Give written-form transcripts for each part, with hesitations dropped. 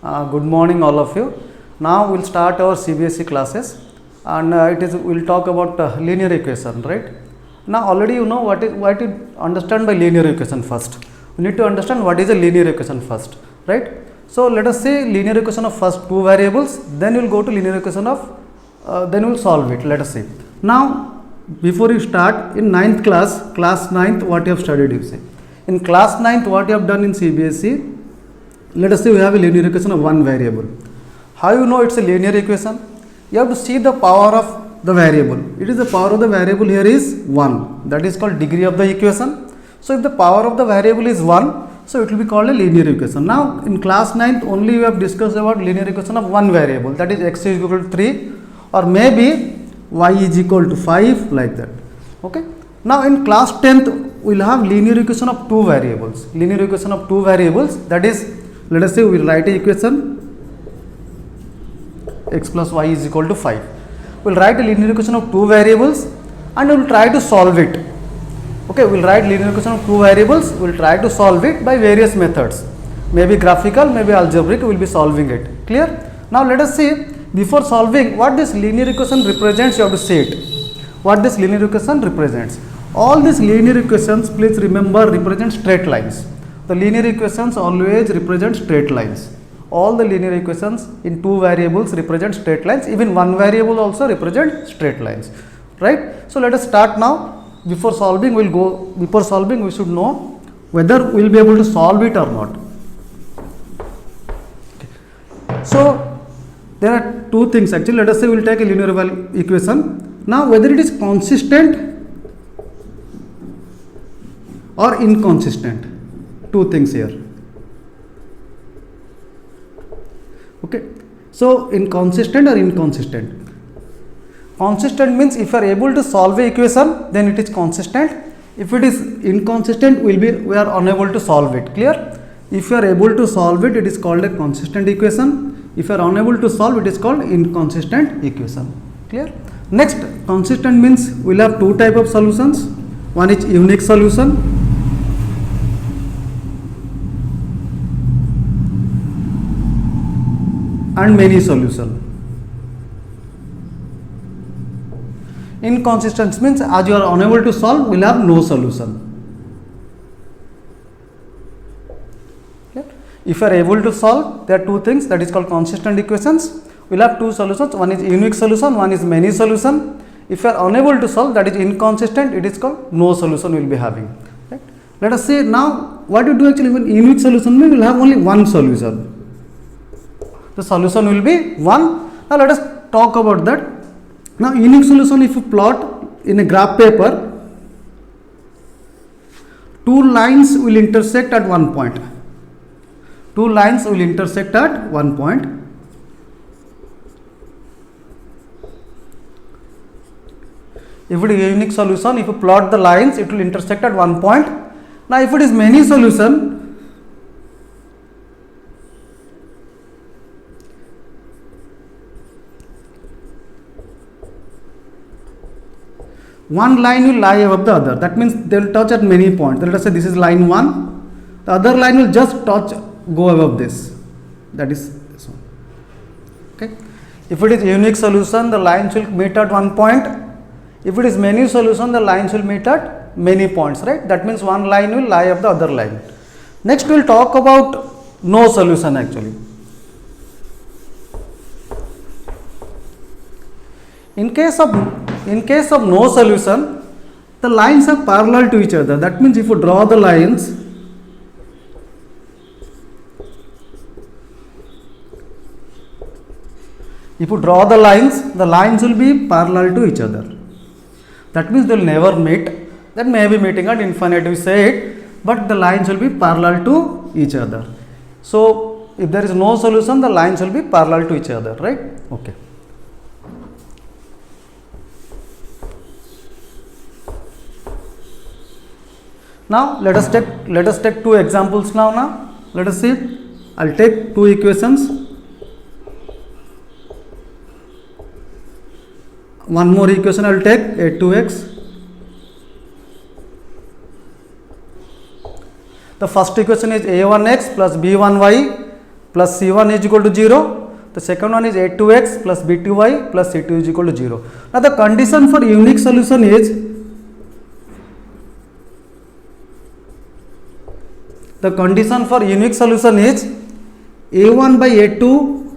Good morning, all of you. Now we'll start our CBSE classes, and we'll talk about linear equation, right? Now already you know what to understand by linear equation first. We need to understand what is a linear equation first, right? So let us say linear equation of first two variables, then we'll go to linear equation of then we'll solve it. Let us see. Now before you start, in 9th class 9th, what you have studied, you say. In class 9th, what you have done in CBSE, let us say we have a linear equation of one variable. How you know it's a linear equation? You have to see the power of the variable. It is the power of the variable here is 1. That is called degree of the equation. So if the power of the variable is 1, so it will be called a linear equation. Now in class 9th only we have discussed about linear equation of one variable, that is x is equal to 3 or maybe y is equal to 5, like that. Okay. Now in class 10th we will have linear equation of two variables. Linear equation of two variables, that is, let us say we will write a equation x plus y is equal to 5. We will write a linear equation of two variables and we will try to solve it. Okay, we will write linear equation of two variables, we will try to solve it by various methods. Maybe graphical, maybe algebraic, we will be solving it. Clear? Now let us see, before solving, what this linear equation represents, you have to say it. What this linear equation represents. All these linear equations, please remember, represent straight lines. The linear equations always represent straight lines. All the linear equations in two variables represent straight lines. Even one variable also represent straight lines. Right? So let us start now. Before solving, we should know whether we will be able to solve it or not. Okay. So there are two things actually. Let us say we will take a linear equation. Now whether it is consistent or inconsistent. Two things here. Okay. So inconsistent or inconsistent. Consistent means if you are able to solve a equation, then it is consistent. If it is inconsistent, we are unable to solve it. Clear? If you are able to solve it, it is called a consistent equation. If you are unable to solve, it is called inconsistent equation. Clear? Next, consistent means we will have two type of solutions. One is unique solution and many solution. Inconsistent means as you are unable to solve, we will have no solution. Okay. If you are able to solve, there are two things, that is called consistent equations. We will have two solutions, one is unique solution, one is many solution. If you are unable to solve, that is inconsistent, it is called no solution we will be having. Right. Let us say now what you do actually, when unique solution means we will have only one solution. The solution will be 1. Now let us talk about that. Now unique solution, if you plot in a graph paper, two lines will intersect at one point. Two lines will intersect at one point. If it is a unique solution, if you plot the lines, it will intersect at one point. Now if it is many solution, one line will lie above the other. That means they will touch at many points. Let us say this is line 1. The other line will just go above this. That is this one. Okay. If it is unique solution, the lines will meet at one point. If it is many solution, the lines will meet at many points. Right. That means one line will lie above the other line. Next we will talk about no solution actually. In case of no solution, the lines are parallel to each other. That means if you draw the lines, the lines will be parallel to each other. That means they will never meet. That may be meeting at infinity, we say it, but the lines will be parallel to each other. So if there is no solution, the lines will be parallel to each other, right? Okay. Now let us take two examples now. Let us see. I will take two equations. One more equation I will take, a2x The first equation is a1x plus b1y plus C1 is equal to 0. The second one is A2x plus B2y plus C2 is equal to 0. Now the condition for unique solution is A1 by A2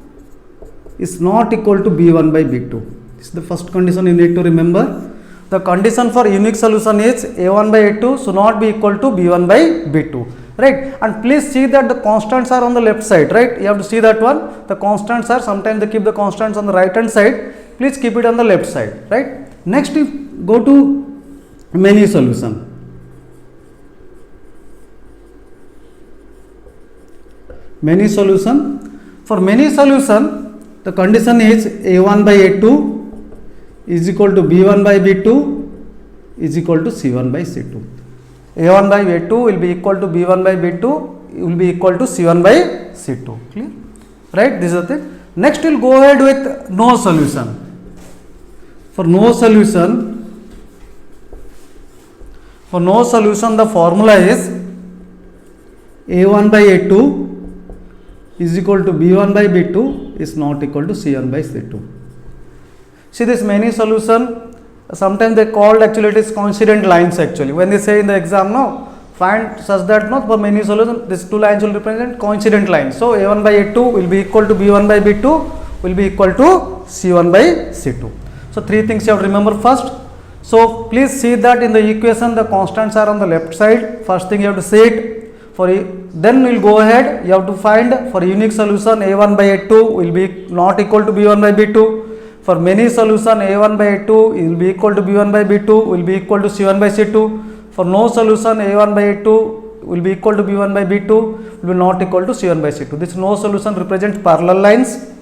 is not equal to B1 by B2. This is the first condition you need to remember. The condition for unique solution is A1 by A2 should not be equal to B1 by B2, right? And please see that the constants are on the left side, right? You have to see that one. The constants are, sometimes they keep the constants on the right hand side. Please keep it on the left side, right? Next, we go to many solution. Many solution. For many solution, the condition is A1 by A2 is equal to B1 by B2 is equal to C1 by C2. A1 by A2 will be equal to B1 by B2 will be equal to C1 by C2. Clear? Right? This is the thing. Next, we will go ahead with no solution. For no solution, the formula is A1 by A2 is equal to B1 by B2 is not equal to C1 by C2. See this many solution, sometimes they called actually it is coincident lines actually. When they say in the exam, no, find such that not for many solution, these two lines will represent coincident lines. So A1 by A2 will be equal to B1 by B2 will be equal to C1 by C2. So three things you have to remember first. So please see that in the equation the constants are on the left side. First thing you have to see it. Then we will go ahead, you have to find for unique solution A1 by A2 will be not equal to B1 by B2. For many solution A1 by A2 will be equal to B1 by B2 will be equal to C1 by C2. For no solution A1 by A2 will be equal to B1 by B2 will be not equal to C1 by C2. This no solution represents parallel lines.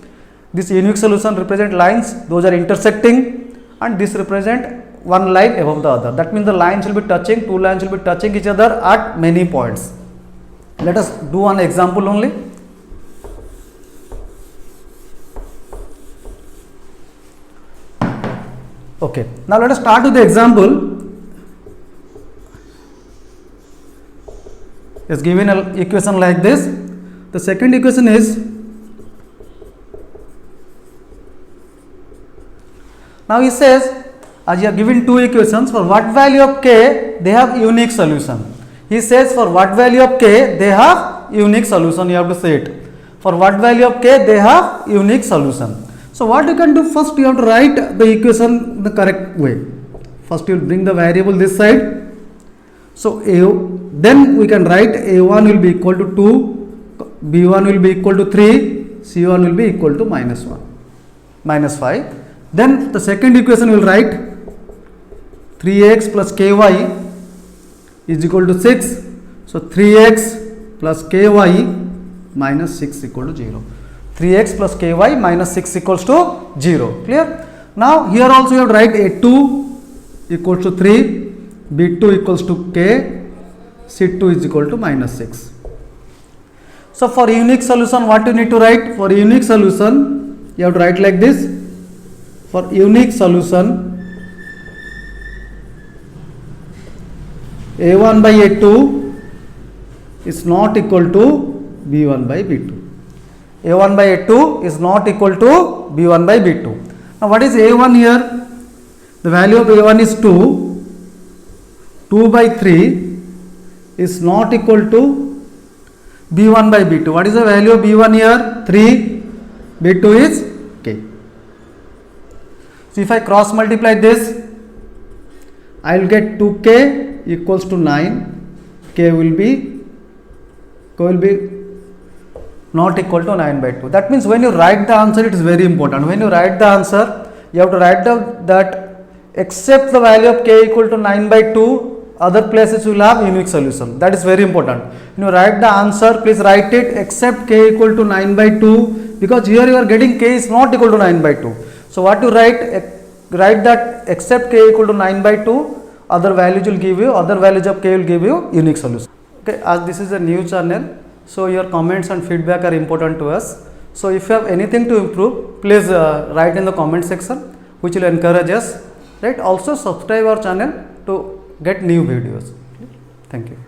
This unique solution represent lines, those are intersecting, and this represent one line above the other. That means the lines will be touching, two lines will be touching each other at many points. Let us do one example only. Okay, now let us start with the example. Is given an equation like this. The second equation is, now he says, as you are given two equations, for what value of k they have unique solution. He says for what value of k they have unique solution, you have to say it. For what value of k they have unique solution. So what you can do, first you have to write the equation the correct way. First you will bring the variable this side. So then we can write A1 will be equal to 2, B1 will be equal to 3, C1 will be equal to minus 5. Then the second equation we will write 3x plus ky is equal to 6. So 3x plus ky minus 6 equal to 0. 3x plus ky minus 6 equals to 0. Clear? Now here also you have to write A2 equals to 3, B2 equals to k, C2 is equal to minus 6. So for unique solution, what you need to write? For unique solution, you have to write like this. For unique solution, A1 by A2 is not equal to B1 by B2. A1 by A2 is not equal to B1 by B2. Now what is A1 here? The value of A1 is 2. 2 by 3 is not equal to B1 by B2. What is the value of B1 here? 3. B2 is k. So if I cross multiply this, I will get 2k equals to 9. K will be not equal to 9 by 2. That means when you write the answer, it is very important. When you write the answer, you have to write down that except the value of k equal to 9 by 2, other places you will have unique solution. That is very important. When you write the answer, please write it except k equal to 9 by 2, because here you are getting k is not equal to 9 by 2. So what you write that except k equal to 9 by 2, other values will give you, other values of k will give you unique solution. Okay, as this is a new channel, so your comments and feedback are important to us. So if you have anything to improve, please write in the comment section, which will encourage us. Right? Also subscribe our channel to get new videos. Thank you.